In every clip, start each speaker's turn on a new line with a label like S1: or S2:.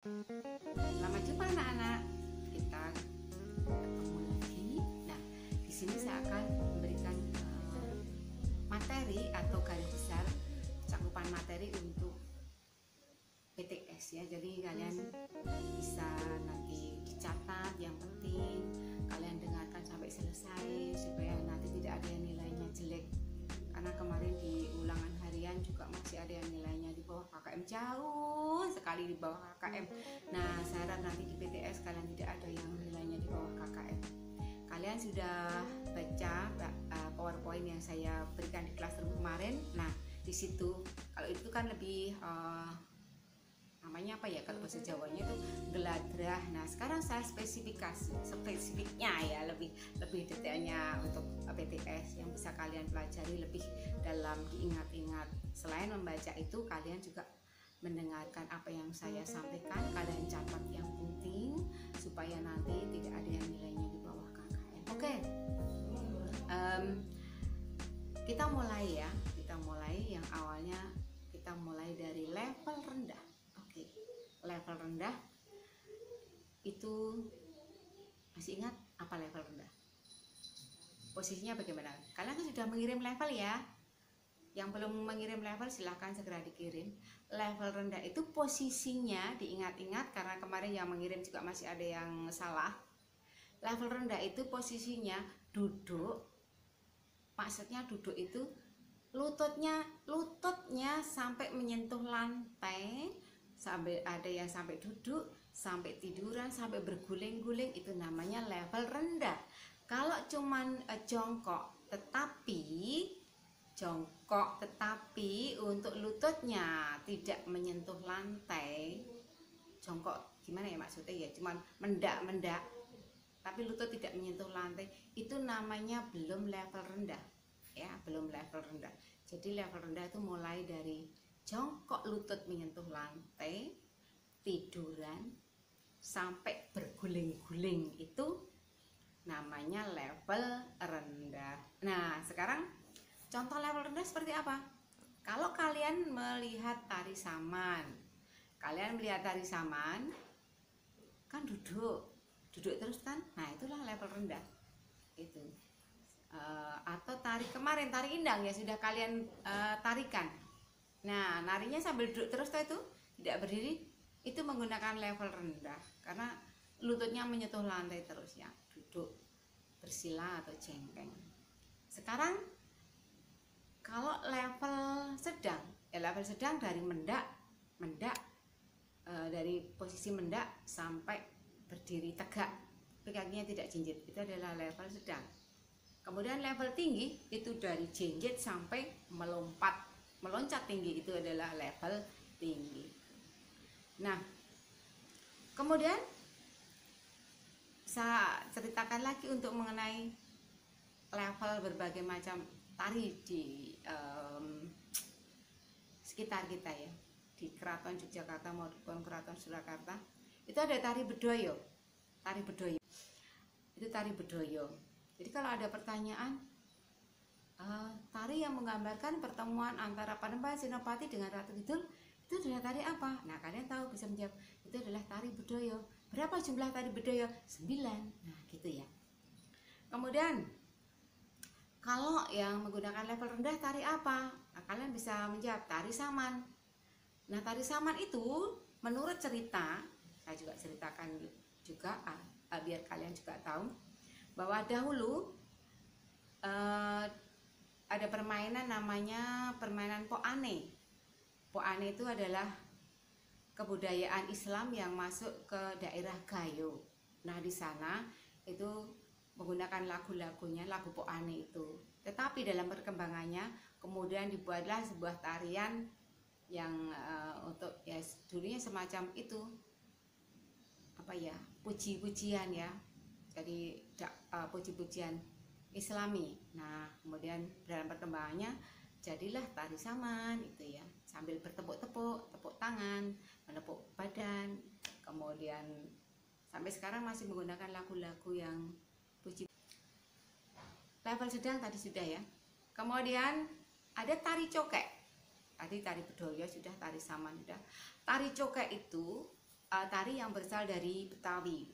S1: Selamat jumpa anak-anak. Kita ketemu lagi. Nah, di sini saya akan memberikan materi atau garis besar cakupan materi untuk PTS ya. Jadi kalian bisa nanti dicatat yang penting, kalian dengarkan sampai selesai supaya nanti tidak ada yang nilainya jelek. Karena kemarin di ulangan harian juga masih ada yang nilainya di bawah KKM, jauh sekali di bawah KKM. Nah, saya harap nanti di PTS kalian tidak ada yang nilainya di bawah KKM. Kalian sudah baca PowerPoint yang saya berikan di classroom kemarin. Nah, di situ kalau itu kan lebih namanya apa ya, kalau bahasa Jawanya itu geladrah. Nah, sekarang saya spesifiknya ya, lebih detailnya untuk PTS yang bisa kalian pelajari lebih dalam, diingat-ingat. Selain membaca itu, kalian juga mendengarkan apa yang saya sampaikan, kalian catat yang penting supaya nanti tidak ada yang nilainya di bawah KKM. Oke. Kita mulai ya. Kita mulai yang awalnya, kita mulai dari level rendah. Oke. Level rendah itu masih ingat apa level rendah? Posisinya bagaimana? Kalian kan sudah mengirim level ya. Yang belum mengirim level silahkan segera dikirim. Level rendah itu posisinya diingat-ingat, karena kemarin yang mengirim juga masih ada yang salah. Level rendah itu posisinya duduk. Maksudnya duduk itu lututnya sampai menyentuh lantai, sampai ada yang sampai duduk, sampai tiduran, sampai berguling-guling, itu namanya level rendah. Kalau cuman jongkok tetapi untuk lututnya tidak menyentuh lantai, jongkok gimana ya maksudnya ya, cuman mendak tapi lutut tidak menyentuh lantai, itu namanya belum level rendah ya, belum level rendah. Jadi level rendah itu mulai dari jongkok lutut menyentuh lantai, tiduran, sampai berguling-guling, itu namanya level rendah. Nah, sekarang contoh level rendah seperti apa? Kalau kalian melihat tari saman, kan duduk terus kan? Nah, itulah level rendah itu. Atau tari kemarin, tari indang ya, sudah kalian tarikan. Nah, narinya sambil duduk terus itu, tidak berdiri, itu menggunakan level rendah karena lututnya menyentuh lantai terus ya, duduk bersila atau jengkeng. Sekarang kalau level sedang ya, level sedang dari mendak dari posisi mendak sampai berdiri tegak, kakinya tidak jinjit, itu adalah level sedang. Kemudian level tinggi itu dari jinjit sampai meloncat tinggi, itu adalah level tinggi. Nah, kemudian saya ceritakan lagi untuk mengenai level berbagai macam tari di sekitar kita ya, di Keraton Yogyakarta maupun Keraton Surakarta. Itu ada tari bedoyo. Itu tari bedoyo. Jadi kalau ada pertanyaan, tari yang menggambarkan pertemuan antara Panembahan Senopati dengan Ratu Kidul itu adalah tari apa? Nah, kalian tahu, bisa menjawab, itu adalah tari bedoyo. Berapa jumlah tari bedoyo? 9. Nah, gitu ya. Kemudian kalau yang menggunakan level rendah tari apa? Nah, kalian bisa menjawab tari saman. Nah, tari saman itu menurut cerita, saya juga ceritakan juga biar kalian juga tahu bahwa dahulu ada permainan namanya permainan poane. Poane itu adalah kebudayaan Islam yang masuk ke daerah Gayo. Nah, di sana itu menggunakan lagu-lagunya, lagu poane itu. Tetapi dalam perkembangannya kemudian dibuatlah sebuah tarian yang untuk ya dulunya semacam itu apa ya, puji-pujian ya. Jadi puji-pujian Islami. Nah, kemudian dalam perkembangannya jadilah tari saman itu ya, sambil tepuk tangan, menepuk badan, kemudian sampai sekarang masih menggunakan lagu-lagu yang puji. Level sedang tadi sudah ya. Kemudian ada tari cokek. Tadi tari bedoyo sudah, tari saman sudah. Tari cokek itu tari yang berasal dari Betawi.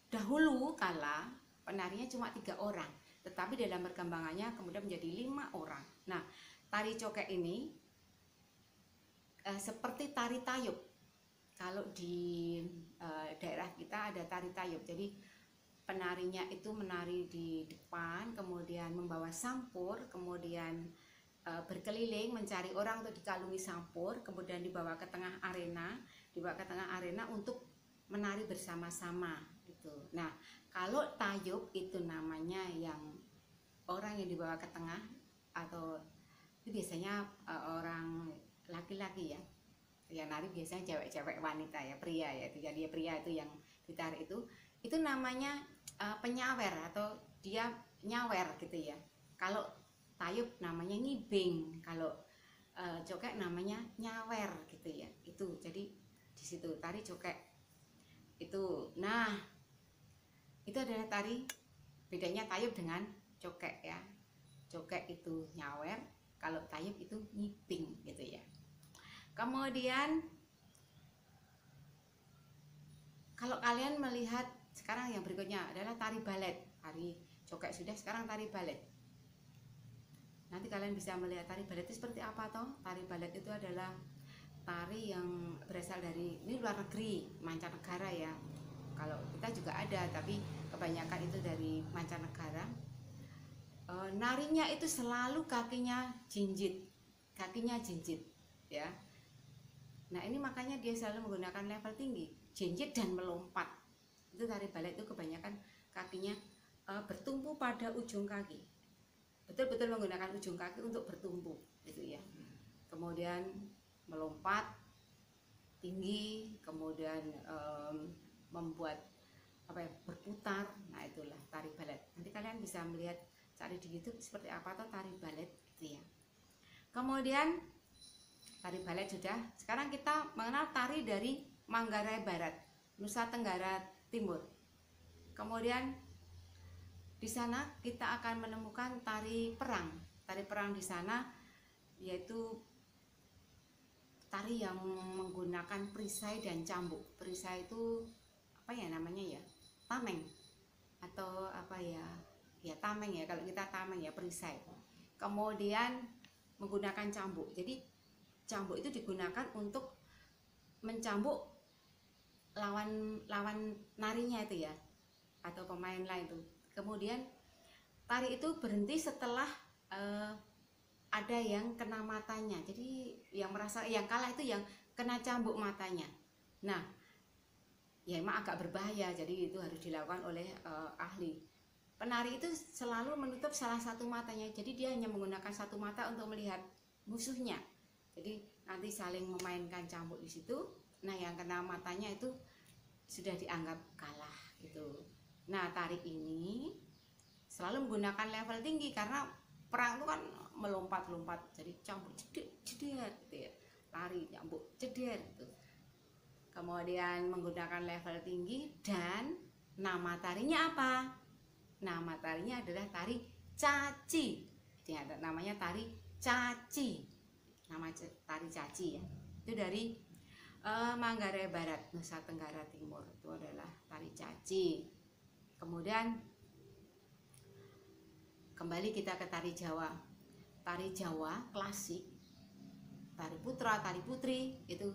S1: Dahulu kala penarinya cuma 3 orang, tetapi dalam perkembangannya kemudian menjadi 5 orang. Nah, tari cokek ini seperti tari tayub. Kalau di daerah kita ada tari tayub, jadi penarinya itu menari di depan, kemudian membawa sampur, kemudian berkeliling mencari orang untuk dikalungi sampur, kemudian dibawa ke tengah arena untuk menari bersama-sama gitu. Nah, kalau tayub itu namanya yang orang yang dibawa ke tengah, atau itu biasanya orang laki-laki ya. Yang nari biasanya cewek-cewek, wanita ya, pria ya. Jadi pria itu yang ditarik itu namanya penyawer atau dia nyawer gitu ya. Kalau tayub namanya ngibing, kalau cokek namanya nyawer gitu ya. Itu jadi di situ tari cokek itu. Nah, itu adalah tari, bedanya tayub dengan cokek ya. Cokek itu nyawer, kalau tayub itu ngibing gitu ya. Kemudian kalau kalian melihat sekarang yang berikutnya adalah tari balet. Tari cokek sudah, sekarang tari balet. Nanti kalian bisa melihat tari balet itu seperti apa toh. Tari balet itu adalah tari yang berasal dari, ini luar negeri, mancanegara ya. Kalau kita juga ada, tapi kebanyakan itu dari mancanegara. Narinya itu selalu kakinya jinjit ya. Nah, ini makanya dia selalu menggunakan level tinggi, jinjit dan melompat. Itu tari balet itu kebanyakan kakinya bertumpu pada ujung kaki, betul-betul menggunakan ujung kaki untuk bertumpu gitu ya. Kemudian melompat tinggi, kemudian membuat berputar. Nah, itulah tari balet. Nanti kalian bisa melihat, cari di YouTube seperti apa tuh tari balet gitu ya. Kemudian tari balet sudah, sekarang kita mengenal tari dari Manggarai Barat, Nusa Tenggara Timur. Kemudian di sana kita akan menemukan tari perang. Tari perang di sana yaitu tari yang menggunakan perisai dan cambuk. Perisai itu apa ya namanya ya? Tameng atau apa ya? Ya tameng ya, kalau kita tameng ya, perisai. Kemudian menggunakan cambuk. Jadi cambuk itu digunakan untuk mencambuk lawan narinya itu ya, atau pemain lain itu. Kemudian tari itu berhenti setelah ada yang kena matanya. Jadi yang kalah itu yang kena cambuk matanya. Nah, ya emang agak berbahaya, jadi itu harus dilakukan oleh ahli. Penari itu selalu menutup salah satu matanya, jadi dia hanya menggunakan satu mata untuk melihat musuhnya. Jadi nanti saling memainkan cambuk di situ. Nah, yang kena matanya itu sudah dianggap kalah gitu. Nah, tari ini selalu menggunakan level tinggi karena perang itu kan melompat-lompat, jadi cambuk jeder gitu ya. Lari cambuk jeder gitu. Kemudian menggunakan level tinggi, dan nama tarinya apa? Nama tarinya adalah tari caci. Jadi namanya tari caci. Nama tari caci ya. Itu dari Manggarai Barat, Nusa Tenggara Timur. Itu adalah tari caci. Kemudian kembali kita ke tari Jawa. Tari Jawa klasik, tari putra, tari putri, itu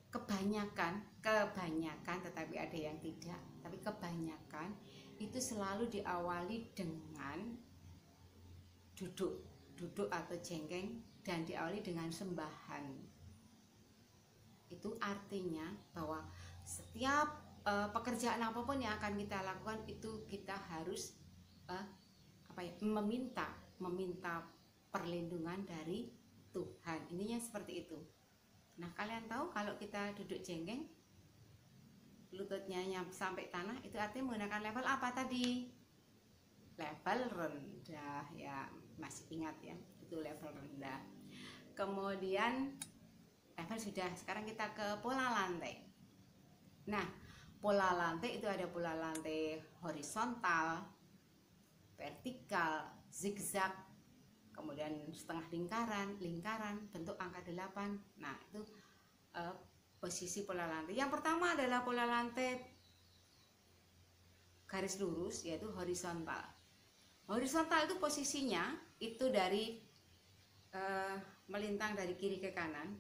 S1: kebanyakan, tetapi ada yang tidak, tapi kebanyakan itu selalu diawali dengan duduk atau jengkeng, dan diawali dengan sembahan. Itu artinya bahwa setiap pekerjaan apapun yang akan kita lakukan itu kita harus meminta perlindungan dari Tuhan. Intinya seperti itu. Nah, kalian tahu kalau kita duduk jengkeng, lututnya sampai tanah, itu artinya menggunakan level apa tadi? Level rendah ya, masih ingat ya, itu level rendah. Kemudian level sudah, sekarang kita ke pola lantai. Nah, pola lantai itu ada pola lantai horizontal, vertikal, zigzag, kemudian setengah lingkaran, bentuk angka 8. Nah, itu posisi pola lantai. Yang pertama adalah pola lantai garis lurus, yaitu horizontal. Horizontal itu posisinya itu dari melintang dari kiri ke kanan.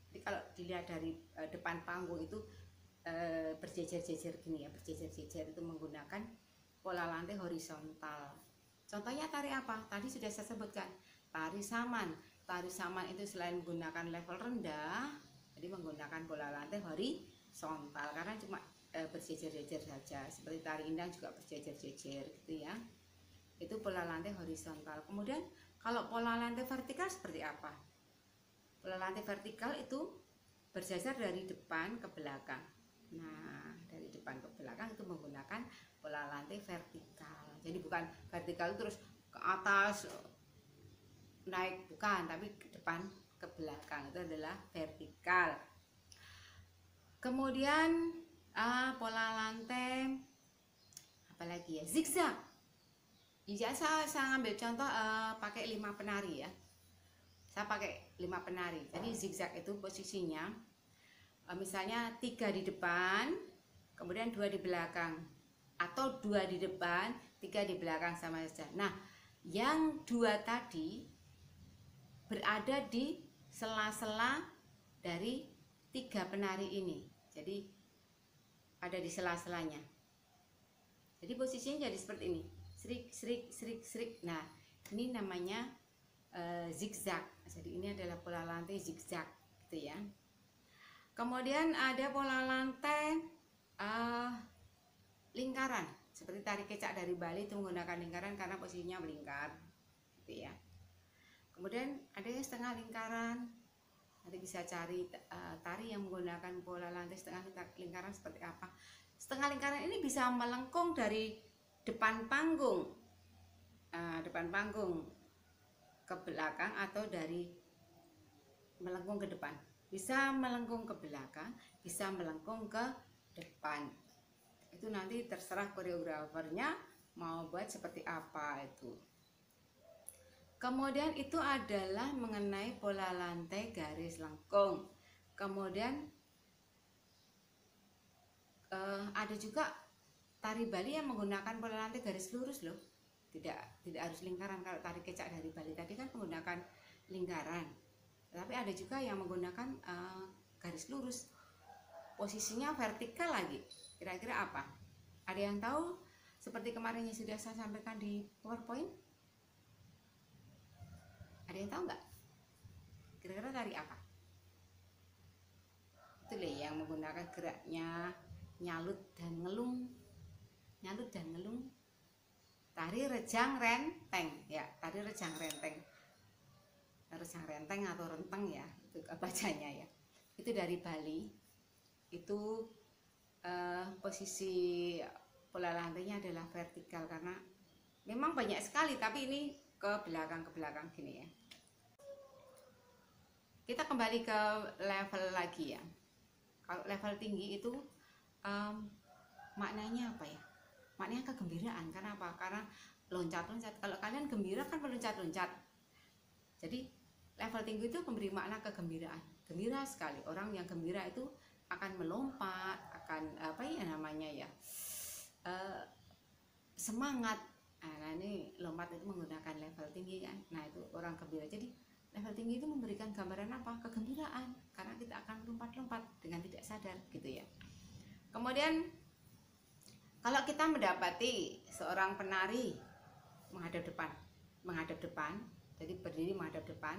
S1: Jadi kalau dilihat dari depan panggung itu berjejer-jejer gini ya, berjejer-jejer itu menggunakan pola lantai horizontal. Contohnya tari apa? Tadi sudah saya sebutkan, tari saman. Tari saman itu selain menggunakan level rendah, jadi menggunakan pola lantai horizontal karena cuma berjejer-jejer saja. Seperti tari indang juga berjejer-jejer gitu ya. Itu pola lantai horizontal. Kemudian kalau pola lantai vertikal seperti apa? Pola lantai vertikal itu berjajar dari depan ke belakang. Nah, dari depan ke belakang itu menggunakan pola lantai vertikal. Jadi bukan vertikal terus ke atas naik, bukan, tapi ke depan ke belakang, itu adalah vertikal. Kemudian pola lantai apalagi ya, zigzag. Ya, saya ngambil contoh pakai 5 penari ya. Saya pakai 5 penari. Jadi zigzag itu posisinya misalnya 3 di depan, kemudian 2 di belakang, atau 2 di depan, 3 di belakang, sama saja. Nah, yang 2 tadi berada di sela-sela dari 3 penari ini. Jadi ada di sela-selanya. Jadi posisinya jadi seperti ini. Serik, serik, serik, serik. Nah, ini namanya zigzag. Jadi ini adalah pola lantai zigzag gitu ya. Kemudian ada pola lantai lingkaran. Seperti tari kecak dari Bali itu menggunakan lingkaran karena posisinya melingkar gitu ya. Kemudian ada yang setengah lingkaran. Nanti bisa cari tari yang menggunakan pola lantai setengah lingkaran seperti apa. Setengah lingkaran ini bisa melengkung dari depan panggung, depan panggung ke belakang, atau dari melengkung ke depan. Bisa melengkung ke belakang, bisa melengkung ke depan. Itu nanti terserah koreografernya mau buat seperti apa itu. Kemudian itu adalah mengenai pola lantai garis lengkung. Kemudian ada juga tari Bali yang menggunakan pola lantai garis lurus loh. Tidak harus lingkaran. Kalau tari kecak dari Bali tadi kan menggunakan lingkaran. Tapi ada juga yang menggunakan garis lurus. Posisinya vertikal lagi. Kira-kira apa? Ada yang tahu? Seperti kemarin yang sudah saya sampaikan di PowerPoint. Ada yang tahu nggak? Kira-kira tari apa? Itu loh yang menggunakan geraknya nyalut dan ngelung. Nyalut dan ngelung. Tari rejang renteng ya, tari rejang renteng. Rejang renteng atau renteng ya, itu bacanya ya. Itu dari Bali. Itu posisi pola lantainya adalah vertikal karena memang banyak sekali, tapi ini ke belakang gini ya. Kita kembali ke level lagi ya. Kalau level tinggi itu maknanya apa ya? Maknanya kegembiraan. Karena apa? Karena loncat-loncat. Kalau kalian gembira kan meloncat-loncat. Jadi level tinggi itu memberi makna kegembiraan. Gembira sekali. Orang yang gembira itu akan melompat, akan apa ya namanya ya, semangat. Nah ini lompat itu menggunakan level tinggi kan. Nah itu orang gembira. Jadi level tinggi itu memberikan gambaran apa? Kegembiraan. Karena kita akan lompat-lompat dengan tidak sadar gitu ya. Kemudian kalau kita mendapati seorang penari menghadap depan, jadi berdiri menghadap depan,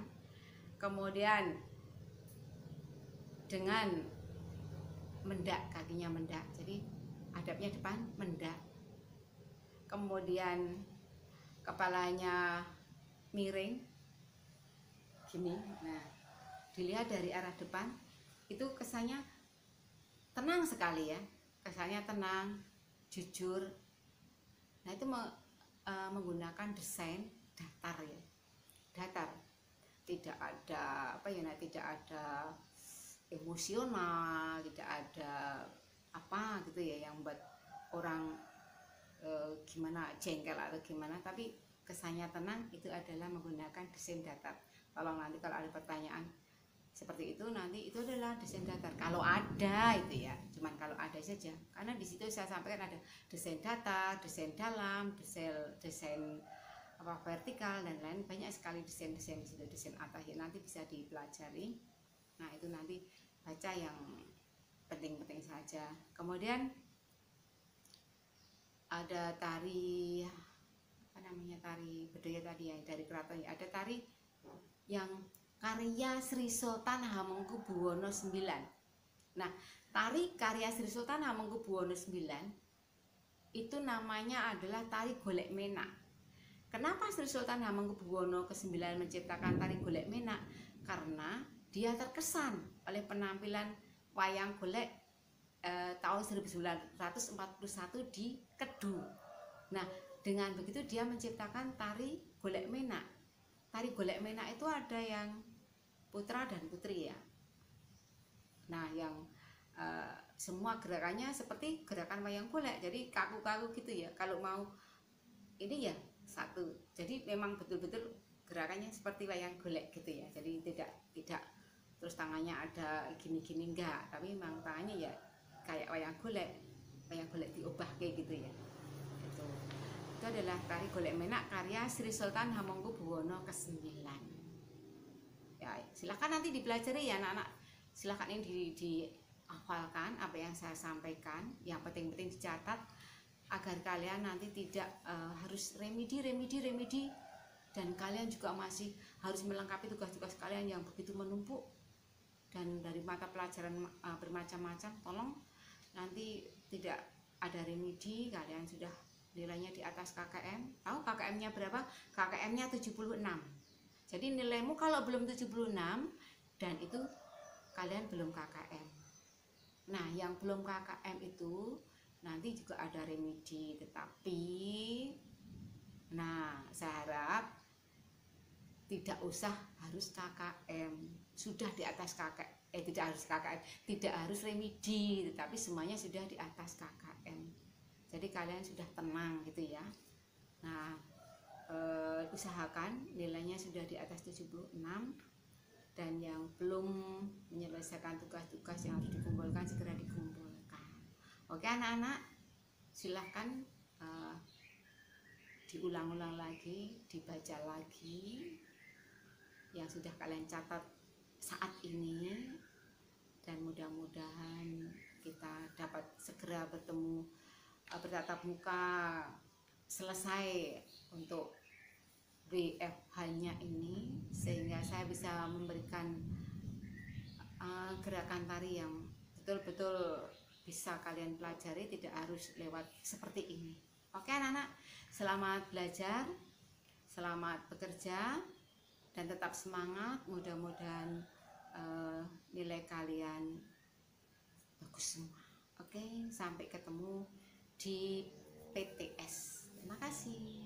S1: kemudian dengan mendak, kakinya mendak, jadi hadapnya depan, mendak, kemudian kepalanya miring gini. Nah, dilihat dari arah depan itu kesannya tenang sekali ya, kesannya tenang, jujur. Nah itu menggunakan desain datar ya, datar, tidak ada apa ya, tidak ada emosional, tidak ada apa gitu ya yang buat orang gimana jengkel atau gimana, tapi kesannya tenang. Itu adalah menggunakan desain datar. Tolong nanti kalau ada pertanyaan seperti itu. Nanti itu adalah desain datar kalau ada itu ya, cuman kalau ada saja, karena di situ saya sampaikan ada desain datar, desain dalam, desain apa vertikal dan lain, banyak sekali desain di situ, desain atas ya, nanti bisa dipelajari. Nah itu nanti baca yang penting-penting saja. Kemudian ada tari apa namanya, tari budaya tadi ya, dari keraton ya, ada tari yang karya Sri Sultan Hamengkubuwono IX. Nah, tari karya Sri Sultan Hamengkubuwono IX itu namanya adalah tari golek menak. Kenapa Sri Sultan Hamengkubuwono ke-9 menciptakan tari golek menak? Karena dia terkesan oleh penampilan wayang golek tahun 1941 di Kedu. Nah, dengan begitu dia menciptakan tari golek menak. Tari golek menak itu ada yang putra dan putri ya. Nah, yang semua gerakannya seperti gerakan wayang golek, jadi kaku-kaku gitu ya. Kalau mau ini ya satu, jadi memang betul-betul gerakannya seperti wayang golek gitu ya. Jadi tidak terus tangannya ada gini-gini enggak, tapi memang tangannya ya kayak wayang golek diubah kayak gitu ya. Itu adalah tari golek menak karya Sri Sultan Hamengkubuwono ke-9. Ya, silakan nanti dipelajari ya anak-anak. Silakan ini dihafalkan apa yang saya sampaikan, yang penting-penting dicatat agar kalian nanti tidak harus remedi dan kalian juga masih harus melengkapi tugas-tugas kalian yang begitu menumpuk dan dari mata pelajaran bermacam-macam. Tolong nanti tidak ada remedi, kalian sudah nilainya di atas KKM. Tahu KKM-nya berapa? KKM-nya 76. Jadi nilaimu kalau belum 76 dan itu kalian belum KKM. Nah, yang belum KKM itu nanti juga ada remedi, tetapi nah saya harap tidak usah harus KKM, sudah di atas KKM, tidak harus KKM, tidak harus remedi, tetapi semuanya sudah di atas KKM. Jadi kalian sudah tenang gitu ya. Nah, usahakan nilainya sudah di atas 76 dan yang belum menyelesaikan tugas-tugas yang harus dikumpulkan segera dikumpulkan. Oke anak-anak, silahkan diulang-ulang lagi, dibaca lagi yang sudah kalian catat saat ini, dan mudah-mudahan kita dapat segera bertemu bertatap muka selesai untuk WFH-nya ini, sehingga saya bisa memberikan gerakan tari yang betul-betul bisa kalian pelajari, tidak harus lewat seperti ini. Oke anak-anak, selamat belajar, selamat bekerja, dan tetap semangat. Mudah-mudahan nilai kalian bagus semua. Oke, sampai ketemu di PTS. Terima kasih.